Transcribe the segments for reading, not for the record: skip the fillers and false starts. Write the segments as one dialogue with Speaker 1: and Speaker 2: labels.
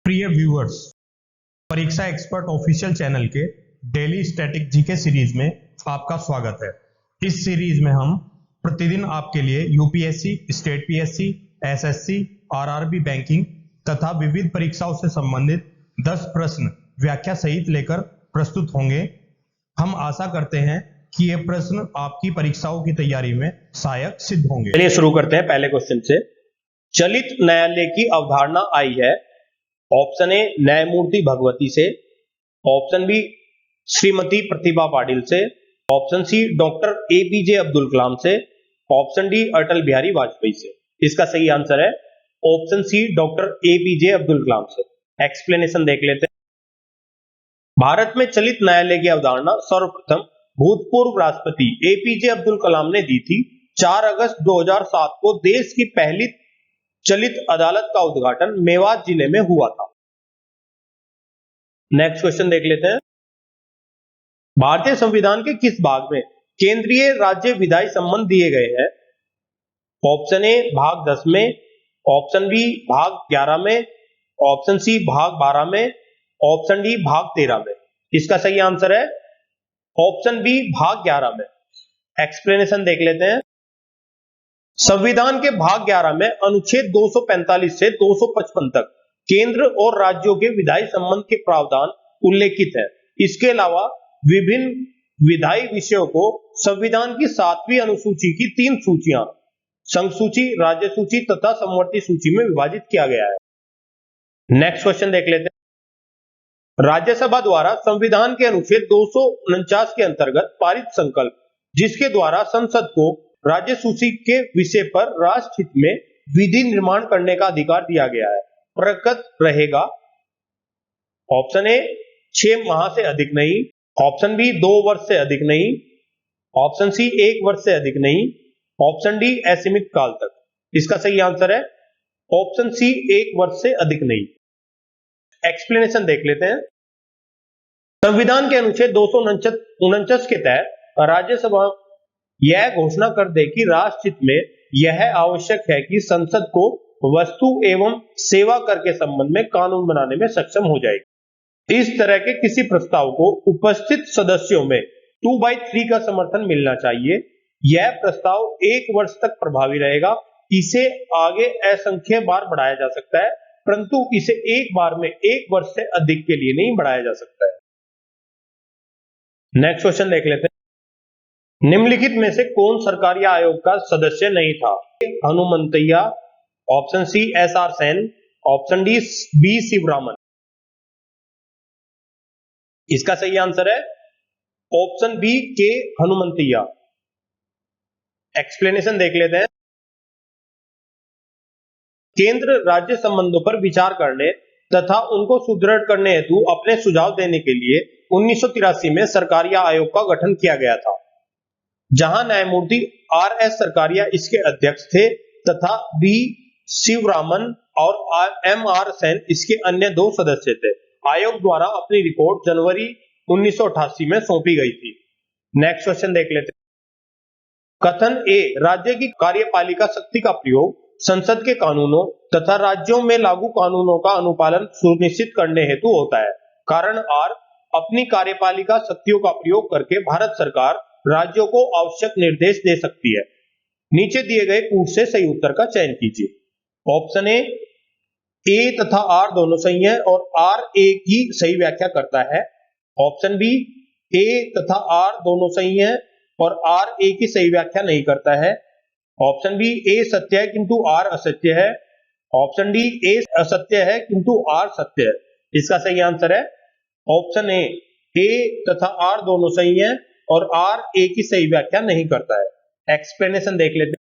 Speaker 1: प्रिय व्यूअर्स, परीक्षा expert official channel के डेली स्टैटिक जीके सीरीज में आपका स्वागत है। इस सीरीज में हम प्रतिदिन आपके लिए UPSC, state PSC, SSC, RRB banking तथा विविध परीक्षाओं से संबंधित 10 प्रश्न व्याख्या सहित लेकर प्रस्तुत होंगे। हम आशा करते हैं कि ये प्रश्न आपकी परीक्षाओं की तैयारी में सहायक सिद्ध होंगे।
Speaker 2: चलिए शुरू करते हैं पहले क्वेश्चन से। चलित न्यायालय की अवधारणा आई है। ऑप्शन ए न्यायमूर्ति भगवती से, ऑप्शन बी श्रीमती प्रतिभा पाटिल से, option C doctor APJ Abdul Kalam से, ऑप्शन डी अटल बिहारी वाजपेयी से। इसका सही आंसर है option C doctor APJ Abdul Kalam से। एक्सप्लेनेशन देख लेते हैं। भारत में चलित न्यायालय की अवधारणा सर्वप्रथम भूतपूर्व राष्ट्रपति एपीजे अब्दुल कलाम ने दी थी। 4 अगस्त 2007 को देश की पहली चलित अदालत का उद्घाटन मेवात जिले में हुआ था। नेक्स्ट क्वेश्चन देख लेते हैं। भारतीय संविधान के किस भाग में केंद्रीय राज्य विधायी संबंध दिए गए हैं? ऑप्शन ए भाग 10 में, ऑप्शन बी भाग 11 में, ऑप्शन सी भाग 12 में, ऑप्शन डी भाग 13 में। इसका सही आंसर है ऑप्शन बी भाग 11 में। एक्सप्लेनेशन देख लेते हैं। संविधान के भाग 11 में अनुच्छेद 245 से 255 तक केंद्र और राज्यों के विधायी संबंध के प्रावधान उल्लेखित है। इसके अलावा विभिन्न विधायी विषयों को संविधान की 7वीं अनुसूची की 3 सूचियां, संघ सूची, राज्य सूची तथा समवर्ती सूची में विभाजित किया गया है। नेक्स्ट क्वेश्चन देख लेते हैं। राज्यसभा द्वारा संविधान के अनुच्छेद 249 के अंतर्गत पारित संकल्प, जिसके द्वारा संसद को राज्य सूची के विषय पर राष्ट्रहित में विधि निर्माण करने का अधिकार दिया गया है, प्रकट रहेगा। ऑप्शन ए 6 माह से अधिक नहीं, ऑप्शन बी 2 वर्ष से अधिक नहीं, ऑप्शन सी 1 वर्ष से अधिक नहीं, ऑप्शन डी असीमित काल तक। इसका सही आंसर है ऑप्शन सी 1 वर्ष से अधिक नहीं। एक्सप्लेनेशन देख लेते हैं। संविधान के अनुच्छेद 249 के तहत राज्यसभा यह घोषणा कर दे कि राष्ट्रहित में यह आवश्यक है कि संसद को वस्तु एवं सेवा कर के संबंध में कानून बनाने में सक्षम हो जाएगी। इस तरह के किसी प्रस्ताव को उपस्थित सदस्यों में 2/3 का समर्थन मिलना चाहिए। यह प्रस्ताव 1 वर्ष तक प्रभावी रहेगा। इसे आगे असंख्य बार बढ़ाया जा सकता है, परंतु इसे एक बार में 1 वर्ष से अधिक के लिए नहीं बढ़ाया जा सकता है। नेक्स्ट क्वेश्चन देख लेते हैं। निम्नलिखित में से कौन सरकारी आयोग का सदस्य नहीं था? Hanumanthaiya, option C SR Sen, option D B Sivaraman. इसका सही आंसर है ऑप्शन बी के हनुमंतैया। एक्सप्लेनेशन देख लेते हैं। केंद्र राज्य संबंधों पर विचार करने तथा उनको सुदृढ़ करने हेतु अपने सुझाव देने के लिए 1983 में सरकारिया आयोग का गठन किया गया था, जहां न्यायमूर्ति आर.एस. सरकारिया इसके अध्यक्ष थे तथा बी शिवरामन और एम.आर. सेन इसके अन्य 2 सदस्य थे। आयोग द्वारा अपनी रिपोर्ट जनवरी 1988 में सौंपी गई थी। नेक्स्ट क्वेश्चन देख लेते हैं। कथन ए राज्य की कार्यपालिका शक्ति का प्रयोग संसद के कानूनों तथा राज्यों में लागू कानूनों का अनुपालन सुनिश्चित करने हेतु होता है। कारण आर अपनी कार्यपालिका शक्तियों का प्रयोग करके भारत सरकार राज्यों को आवश्यक निर्देश दे सकती है। नीचे दिए गए कूट से सही उत्तर का चयन कीजिए। ऑप्शन ए तथा आर दोनों सही है और आर ए की सही व्याख्या करता है। ऑप्शन बी ए तथा आर दोनों सही है और आर ए की सही व्याख्या नहीं करता है। ऑप्शन बी ए सत्य है किंतु आर असत्य है। ऑप्शन डी ए असत्य है किंतु आर सत्य है। इसका सही आंसर है ऑप्शन ए तथा आर दोनों सही है और आर ए की सही व्याख्या नहीं करता है। एक्सप्लेनेशन देख लेते हैं।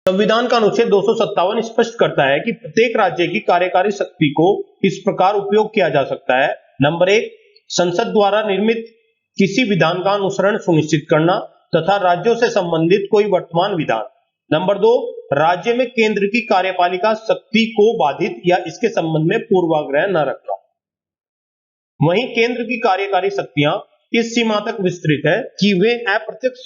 Speaker 2: संविधान का अनुच्छेद 257 स्पष्ट करता है कि प्रत्येक राज्य की कार्यकारी शक्ति को इस प्रकार उपयोग किया जा सकता है। नंबर 1, संसद द्वारा निर्मित किसी विधान का अनुसरण सुनिश्चित करना तथा राज्यों से संबंधित कोई वर्तमान विधान। नंबर 2, राज्य में केंद्र की कार्यपालिका शक्ति को बाधित या इसके संबंध में पूर्वाग्रह न रखना। वहीं केंद्र की कार्यकारी शक्तियां इस सीमा तक विस्तृत है कि वे अप्रत्यक्ष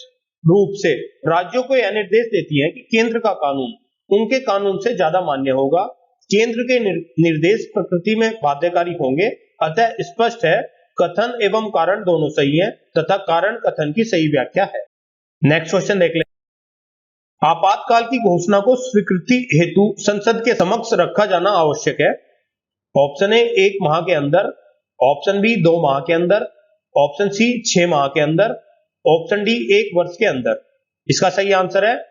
Speaker 2: रूप से राज्यों को यह निर्देश देती हैं कि केंद्र का कानून उनके कानून से ज्यादा मान्य होगा। केंद्र के निर्देश प्रकृति में बाध्यकारी होंगे, अतः स्पष्ट है कथन एवं कारण दोनों सही है तथा कारण कथन की सही व्याख्या है। नेक्स्ट क्वेश्चन देख लें। आपातकाल की घोषणा को स्वीकृति हेतु संसद के समक्ष रखा जाना आवश्यक है। ऑप्शन ए 1 माह के अंदर, ऑप्शन बी 2 माह के अंदर, ऑप्शन सी 6 माह के अंदर, ऑप्शन डी 1 वर्ष के अंदर। इसका सही आंसर है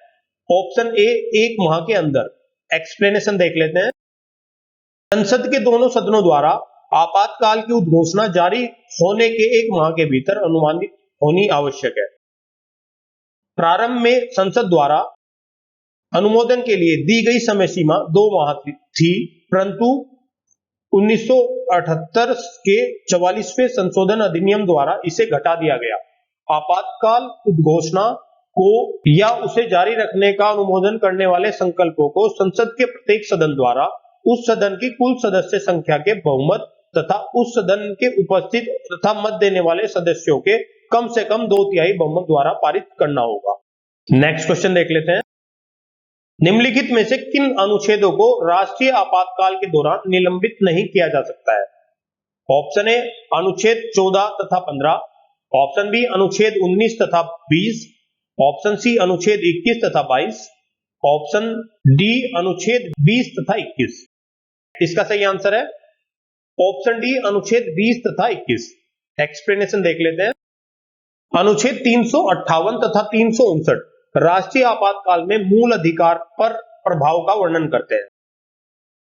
Speaker 2: ऑप्शन ए 1 माह के अंदर। एक्सप्लेनेशन देख लेते हैं। संसद के दोनों सदनों द्वारा आपातकाल की उद्घोषणा जारी होने के 1 माह के भीतर अनुमानित होनी आवश्यक है। प्रारंभ में संसद द्वारा अनुमोदन के लिए दी गई समय सीमा 2 माह थी, परंतु 1978 के 44वें संशोधन अधिनियम द्वारा इसे घटा दिया गया। आपातकाल उद्घोषणा को या उसे जारी रखने का अनुमोदन करने वाले संकल्पों को संसद के प्रत्येक सदन द्वारा उस सदन की कुल सदस्य संख्या के बहुमत तथा उस सदन के उपस्थित तथा मत देने वाले सदस्यों के कम से कम 2/3 बहुमत द्वारा पारित करना होगा। नेक्स्ट क्वेश्चन देख लेते हैं। निम्नलिखित में से किन अनुच्छेदों को राष्ट्रीय आपातकाल के दौरान निलंबित नहीं किया जा सकता है? ऑप्शन ए अनुच्छेद 14 तथा 15, ऑप्शन बी अनुच्छेद 19 तथा 20, ऑप्शन सी अनुच्छेद 21 तथा 22, ऑप्शन डी अनुच्छेद 20 तथा 21। इसका सही आंसर है ऑप्शन डी अनुच्छेद 20 तथा 21। एक्सप्लेनेशन देख लेते हैं। अनुच्छेद 358 तथा 359 राष्ट्रीय आपातकाल में मूल अधिकार पर प्रभाव का वर्णन करते हैं।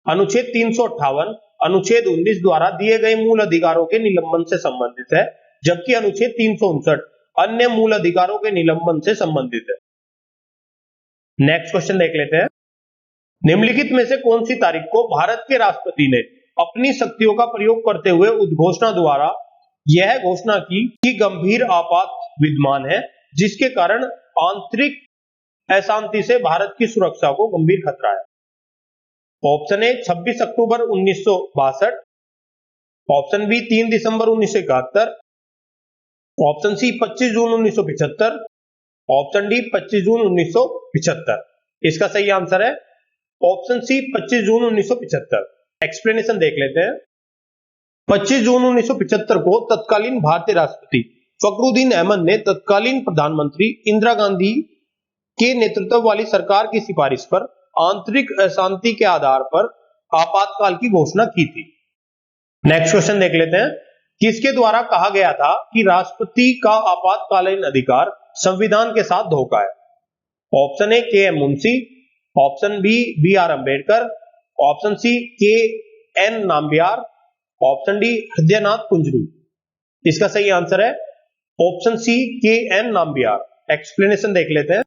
Speaker 2: अनुच्छेद 358 अनुच्छेद 19 द्वारा दिए गए मूल अधिकारों के निलंबन से संबंधित है, जबकि अनुच्छेद 359 अन्य मूल अधिकारों के निलंबन से संबंधित है। नेक्स्ट क्वेश्चन देख लेते हैं। निम्नलिखित में से कौन सी तारीख को भारत के राष्ट्रपति ने अपनी शक्तियों का प्रयोग करते हुए उद्घोषणा द्वारा यह घोषणा की कि गंभीर आपात विद्यमान है, जिसके कारण आंतरिक अशांति से भारत की सुरक्षा को गंभीर खतरा है? ऑप्शन ए 26 अक्टूबर 1962, ऑप्शन बी 3 दिसंबर 1971, ऑप्शन सी 25 जून 1975, ऑप्शन डी 25 जून 1975। इसका सही आंसर है ऑप्शन सी 25 जून 1975। एक्सप्लेनेशन देख लेते हैं। 25 जून 1975 को तत्कालीन भारतीय राष्ट्रपति फखरुद्दीन अहमद ने तत्कालीन प्रधानमंत्री इंदिरा गांधी के नेतृत्व वाली सरकार की सिफारिश पर आंतरिक अशांति के आधार पर आपातकाल की घोषणा की थी। नेक्स्ट क्वेश्चन देख लेते हैं। किसके द्वारा कहा गया था कि राष्ट्रपति का आपातकालीन अधिकार संविधान के साथ धोखा है? Option A K M Munshi, option B B R Ambedkar, option C K N Nambiar, option D Hridaynath Kunzru. इसका सही आंसर है option C K N Nambiar. Explanation देख लेते हैं।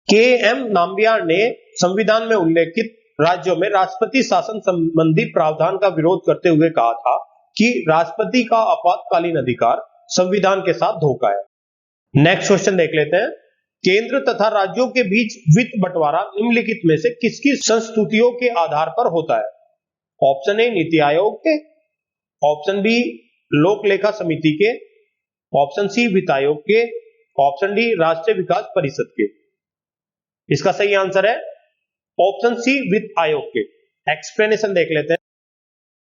Speaker 2: के एम नाम्बियार ने संविधान में उल्लेखित राज्यों में राष्ट्रपति शासन संबंधी प्रावधान का विरोध करते हुए कहा था कि राष्ट्रपति का आपातकालीन अधिकार संविधान के साथ धोखा है। नेक्स्ट क्वेश्चन देख लेते हैं। केंद्र तथा राज्यों के बीच वित्त बंटवारा निम्नलिखित में से किसकी संस्तुतियों के आधार पर होता है? ऑप्शन ए नीति आयोग के, ऑप्शन बी लोक लेखा समिति के, ऑप्शन सी वित्त आयोग के, ऑप्शन डी राष्ट्रीय विकास परिषद के। इसका सही आंसर है ऑप्शन सी वित्त आयोग के। एक्सप्लेनेशन देख लेते हैं।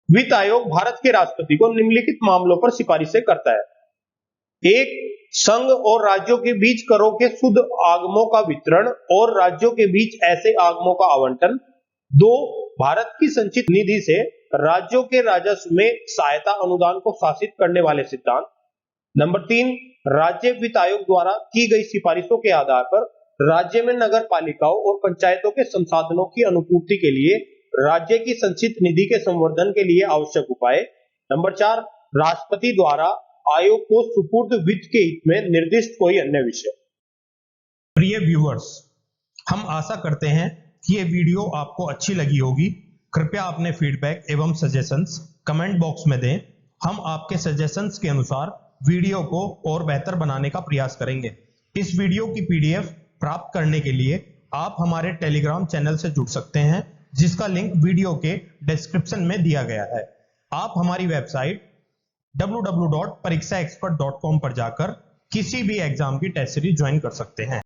Speaker 2: वित्त आयोग भारत के राष्ट्रपति को निम्नलिखित मामलों पर सिफारिशें करता है। एक, संघ और राज्यों के बीच करों के शुद्ध आगमों का वितरण और राज्यों के बीच ऐसे आगमों का आवंटन। 2, भारत की संचित निधि से राज्यों के राजस्व में सहायता अनुदान को शासित करने वाले सिद्धांत। नंबर 3, राज्य वित्त आयोग द्वारा की गई सिफारिशों के आधार पर राज्य में नगर पालिकाओं और पंचायतों के संसाधनों की अनुपूर्ति के लिए राज्य की संचित निधि के संवर्धन के लिए आवश्यक उपाय। नंबर 4, राष्ट्रपति द्वारा आयोग को सुपुर्द वित्त के हित में निर्दिष्ट कोई अन्य विषय।
Speaker 1: प्रिय व्यूअर्स, हम आशा करते हैं कि ये वीडियो आपको अच्छी लगी होगी। कृपया अपने फीडबैक एवं सजेशंस कमेंट बॉक्स में दें। हम आपके सजेशंस के अनुसार वीडियो को और बेहतर बनाने का प्रयास करेंगे। इस वीडियो की पीडीएफ प्राप्त करने के लिए आप हमारे टेलीग्राम चैनल से जुड़ सकते हैं, जिसका लिंक वीडियो के डिस्क्रिप्शन में दिया गया है। आप हमारी वेबसाइट www.pariksaexpert.com पर जाकर किसी भी एग्जाम की टेस्ट सीरीज ज्वाइन कर सकते हैं।